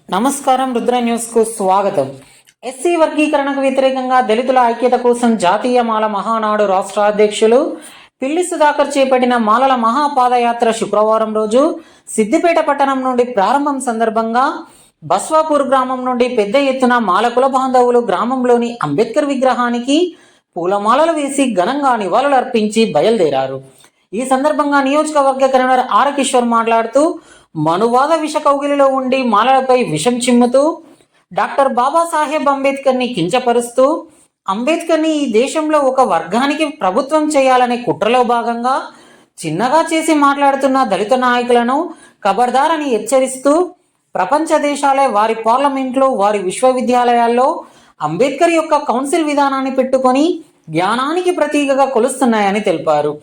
నమస్కారం, రుద్ర న్యూస్ కు స్వాగతం. ఎస్సీ వర్గీకరణకు వ్యతిరేకంగా దళితుల ఐక్యత కోసం జాతీయ మాల మహానాడు రాష్ట్ర అధ్యక్షులు పిల్లి సుధాకర్ చేపట్టిన మాలల మహాపాదయాత్ర శుక్రవారం రోజు సిద్దిపేట పట్టణం నుండి ప్రారంభం సందర్భంగా బస్వాపూర్ గ్రామం నుండి పెద్ద ఎత్తున మాల కుల బాంధవులు గ్రామంలోని అంబేద్కర్ విగ్రహానికి పూలమాలలు వేసి ఘనంగా నివాళులు అర్పించి బయలుదేరారు. ఈ సందర్భంగా నియోజకవర్గ కన్వీనర్ ఆర్ కిషోర్ మాట్లాడుతూ, మనువాద విష కౌగిలిలో ఉండి మాలలపై విషం చిమ్ముతూ డాక్టర్ బాబాసాహెబ్ అంబేద్కర్ని కించపరుస్తూ అంబేద్కర్ని ఈ దేశంలో ఒక వర్గానికి ప్రభుత్వం చేయాలనే కుట్రలో భాగంగా చిన్నగా చేసి మాట్లాడుతున్న దళిత నాయకులను ఖబర్దారని హెచ్చరిస్తూ ప్రపంచ దేశాలే వారి పార్లమెంట్లో, వారి విశ్వవిద్యాలయాల్లో అంబేద్కర్ యొక్క కౌన్సిల్ విధానాన్ని పెట్టుకొని జ్ఞానానికి ప్రతీకగా కొలుస్తున్నాయని తెలిపారు.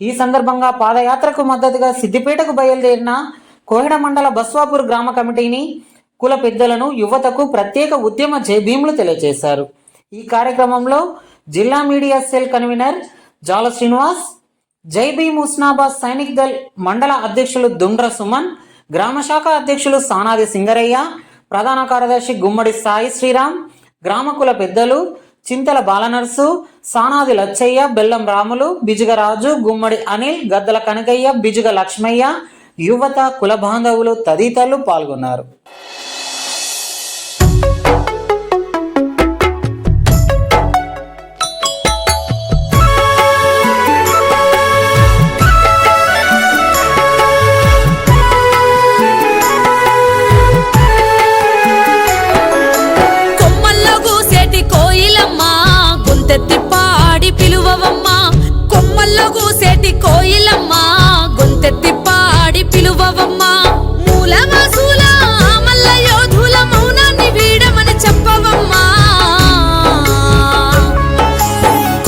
ఈ సందర్భంగా పాదయాత్రకు మద్దతుగా సిద్దిపేటకు బయలుదేరిన కోహెడ మండల బస్వాపూర్ గ్రామ కమిటీని, కుల పెద్దలను, యువతకు ప్రత్యేక ఉద్యమ జయభీములు తెలియజేశారు. ఈ కార్యక్రమంలో జిల్లా మీడియా సెల్ కన్వీనర్ జాల శ్రీనివాస్, జై భీమ్ హుస్నాబాద్ సైనిక్ దళ్ మండల అధ్యక్షులు దుండ్ర సుమన్, గ్రామ శాఖ అధ్యక్షులు సానాది సింగరయ్య, ప్రధాన కార్యదర్శి గుమ్మడి సాయి శ్రీరామ్, గ్రామ కుల పెద్దలు చింతల బాలనర్సు, సానాది లచ్చయ్య, బెల్లం రాములు, బిజుగరాజు, గుమ్మడి అనిల్, గద్దల కనకయ్య, బిజుగ లక్ష్మయ్య, యువత, కుల బాంధవులు తదితరులు పాల్గొన్నారు. కోయిలమ్మా గొంతెత్తి పాడి పిలువవమ్మా, మూలవాసుల మల్ల యోధుల మౌనాన్ని వీడమని చెప్పవమ్మా.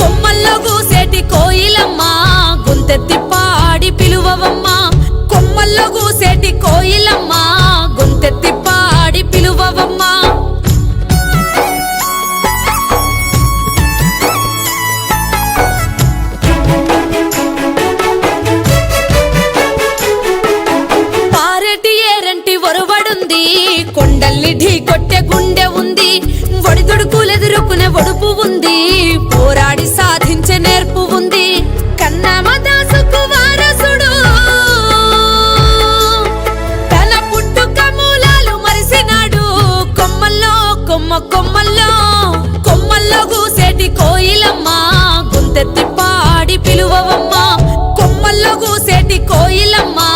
కొమ్మల్లో కూసేటి కోయిలమ్మా గొంతెత్తి పాడి పిలువవమ్మా, కొమ్మల్లో కూసేటి కోయిలమ్మా గొంతెత్తి పాడి పిలువవమ్మా. కొండల్ని ఢీ కొట్టే గుండె ఉంది, ఒడిదుడుకులెదురుకునే ఒడుపు ఉంది, పోరాడి సాధించే నేర్పు ఉంది. కన్నమదాసుకు వారసుడు తన పుట్టుక మూలాలు మరిసినాడు. కొమ్మల్లో కొమ్మల్లో కూసేటి కోయిలమ్మా గొంతెత్తి పాడి పిలువవమ్మా, కొమ్మల్లో కూసేటి కోయిలమ్మా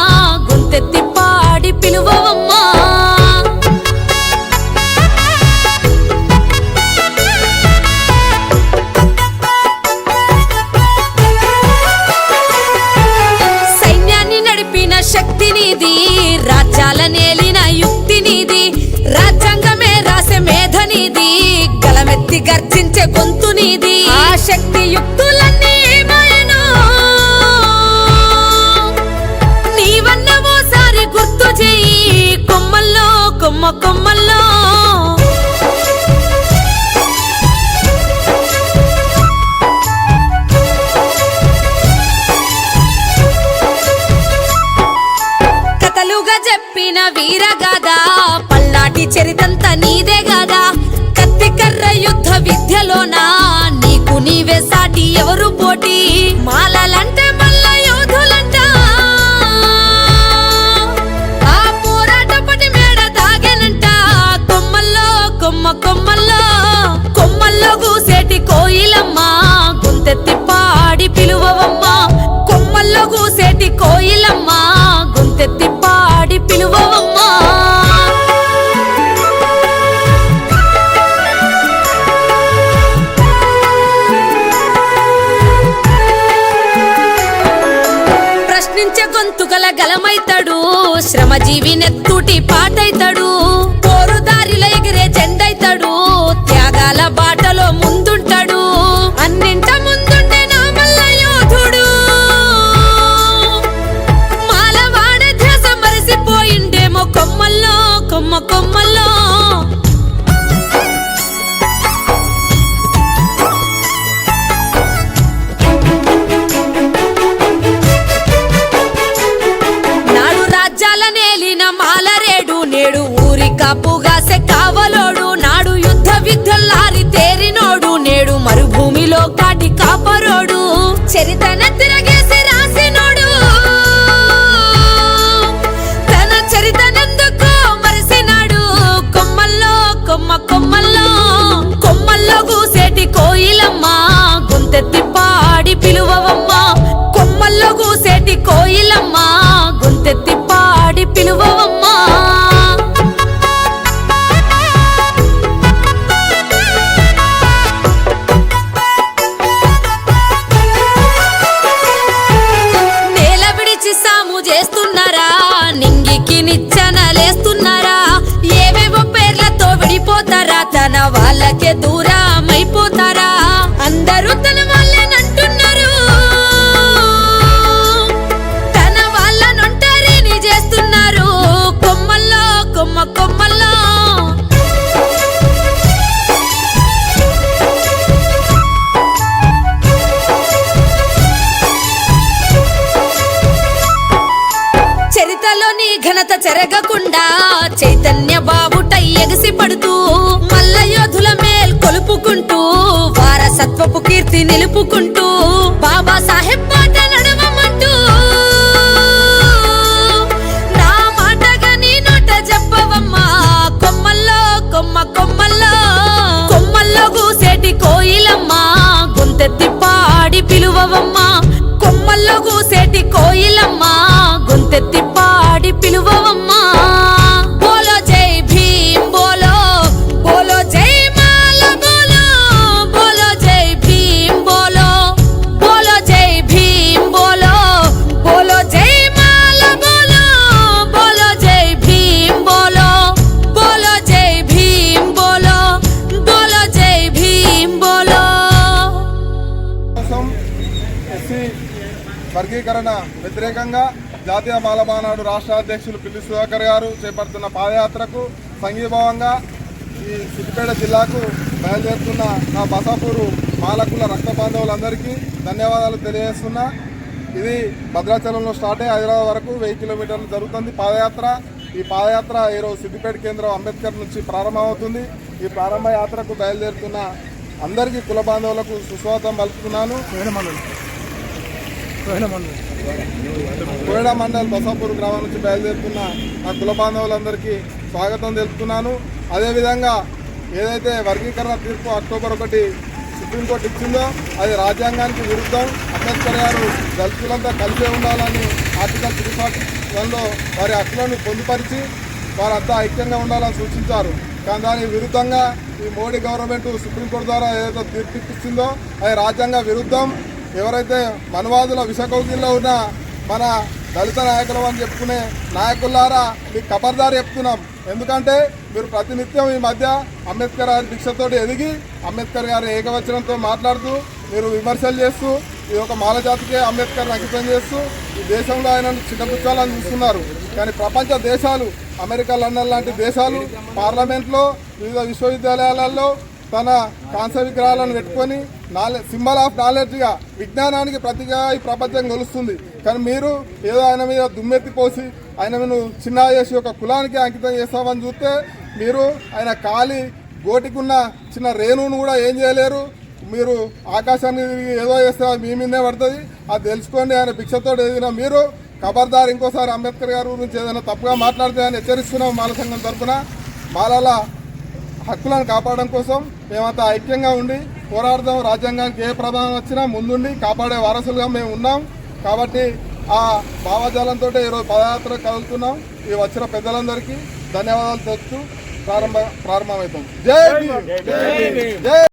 గొంతెత్తి పాడి పిలువవమ్మా. శక్తి నీది, రాజ్యాల నేలిన యుక్తి నీది, రాజ్యాంగమే రాసే మేధ నీది, గలమెత్తి గర్జించే గొంతు నీది. ఆ శక్తి యుక్తులన్నీ ఏమాయనో నీవన్న ఓసారి గుర్తు చెయ్యి. కొమ్మల్లో కొమ్మల్లో చెప్పిన వీరగాదా, పల్నాటి చరితంత నీదే గాదా. కత్తి కర్ర యుద్ధ విద్యలోనా నీకు నీవే సాటి, ఎవరు పోటీ. మాలలంటే మల్ల యోధులంట, ఆ పోరాట పటి మేడ దాగేనంట. కాపుగాసే కావలోడు నాడు యుద్ధ విద్యల్లారి తేరినోడు నేడు మరుభూమిలో కాటి కాపరోడు చరితన తిరగేసి రాసినోడు తన చరితనెందుకో మరిసినాడు కొమ్మల్లో కొమ్మల్లో గూసేటి కోయిలమ్మ గొంతెత్తి పాడి పిలువవమ్మ కొమ్మల్లో గూసేటి కోయిలమ్మ గొంతెత్తి పాడి పిలువవమ్మ నేల విడిచి సాము చేస్తున్నారా నింగికి నిచ్చెనలేస్తున్నారా ఏవేవో పేర్లతో విడిపోతారా తన వాళ్ళకే దూరమైపోతారా అందరూ తన వాళ్ళేనంటున్నారు తన వాళ్ళనొంటరిని చేస్తున్నారు కొమ్మల్లో కొమ్మల్లో చరితలోని ఘనత చెరగకుండా చైతన్య బావుటై ఎగసి పడుతూ మల్ల యోధుల మేల్ కొలుపుకుంటూ వారసత్వపు కీర్తి నిలుపుకుంటూ బాబా సాహెబ్ పాట నడవమంటూ నా మాటగా నీ నోట చెప్పవమ్మా కొమ్మల్లో కొమ్మల్లో గూసేటి కోయిలమ్మ గొంతెత్తి పాడి పిలువవమ్మ కొమ్మల్లో గూసేటి కోయిలమ్మ గొంతెత్తి పాడి పిలువవమ్మ బోలో జై భీమ్ బోలో జై మాల బోలో జై భీమ్ బోలో జై భీమ్ బోలో జై మాల బోలో జై భీమ్ బోలో జై భీమ్ బోలో జై భీమ్ బోలో కోసం ఎస్సీ వర్గీకరణ వ్యతిరేకంగా జాతీయ మాలమానాడు రాష్ట్ర అధ్యక్షులు పిల్లి సుధాకర్ గారు చేపడుతున్న పాదయాత్రకు సంఘీభావంగా ఈ సిద్దిపేట జిల్లాకు బయలుదేరుతున్న నా బసాపూరు మాలకుల రక్త బాంధవులందరికీ ధన్యవాదాలు తెలియజేస్తున్నా. ఇది భద్రాచలంలో స్టార్ట్ అయ్యి హైదరాబాద్ వరకు 1000 కిలోమీటర్లు జరుగుతుంది పాదయాత్ర. ఈ పాదయాత్ర ఈరోజు సిద్దిపేట కేంద్రం అంబేద్కర్ నుంచి ప్రారంభమవుతుంది. ఈ ప్రారంభ యాత్రకు బయలుదేరుతున్న అందరికీ కుల బాంధవులకు సుస్వాగతం పలుకుతున్నాను. కోయడా మండల్ బసాపూర్ గ్రామం నుంచి బయలుదేరుతున్న ఆ కుల బాంధవులందరికీ స్వాగతం తెలుపుతున్నాను. అదేవిధంగా ఏదైతే వర్గీకరణ తీర్పు అక్టోబర్ 1 సుప్రీంకోర్టు ఇచ్చిందో అది రాజ్యాంగానికి విరుద్ధం. అంబేద్కర్ గారు దళితులంతా కలిసే ఉండాలని ఆర్టికల్ 341లో వారి హక్కులను పొందుపరిచి వారంతా ఐక్యంగా ఉండాలని సూచించారు. కానీ దానికి విరుద్ధంగా ఈ మోడీ గవర్నమెంట్ సుప్రీంకోర్టు ద్వారా ఏదైతే తీర్పు ఇచ్చిందో అది రాజ్యాంగ విరుద్ధం. ఎవరైతే మనవాదుల విషకౌగిల్లో ఉన్న మన దళిత నాయకులు అని చెప్పుకునే నాయకులారా మీకు ఖబర్దారు చెప్తున్నాం. ఎందుకంటే మీరు ప్రతినిత్యం ఈ మధ్య అంబేద్కర్ గారి దీక్షతోటి ఎదిగి అంబేద్కర్ గారి ఏకవచనంతో మాట్లాడుతూ మీరు విమర్శలు చేస్తూ ఈ యొక్క మాల జాతికే అంబేద్కర్ని అంకితం చేస్తూ ఈ దేశంలో ఆయన చిన్నపుచ్చాలని చూస్తున్నారు. కానీ ప్రపంచ దేశాలు అమెరికా, లండన్ లాంటి దేశాలు పార్లమెంట్లో వివిధ విశ్వవిద్యాలయాలలో తన కాంస్య విగ్రహాలను పెట్టుకొని సింబల్ ఆఫ్ నాలెడ్జ్గా విజ్ఞానానికి ప్రతిగా ఈ ప్రపంచం కొలుస్తుంది. కానీ మీరు ఏదో ఆయన మీద దుమ్మెత్తి పోసి ఆయన మీరు చిన్న చేసి ఒక కులానికి అంకితం చేస్తామని చూస్తే మీరు ఆయన కాలి గోటికున్న చిన్న రేణువును కూడా ఏం చేయలేరు. మీరు ఆకాశాన్ని ఏదో చేస్తే మీ మీదే పడుతుంది. అది తెలుసుకోండి. ఆయన భిక్షతో ఎదిగిన మీరు ఖబర్దార్ ఇంకోసారి అంబేద్కర్ గారి గురించి ఏదైనా తప్పుగా మాట్లాడితే అని హెచ్చరిస్తున్నాం. మాల సంఘం తరఫున మాలల హక్కులను కాపాడడం కోసం మేమంతా ఐక్యంగా ఉండి పోరాడదాం. రాజ్యాంగానికి ఏ ప్రధానం వచ్చినా ముందుండి కాపాడే వారసులుగా మేము ఉన్నాం. కాబట్టి ఆ భావజాలంతో ఈరోజు పదయాత్ర కదులుతున్నాం. ఈ వచ్చిన పెద్దలందరికీ ధన్యవాదాలు తెలుపుతూ ప్రారంభమవుతాం. జై భీమ్.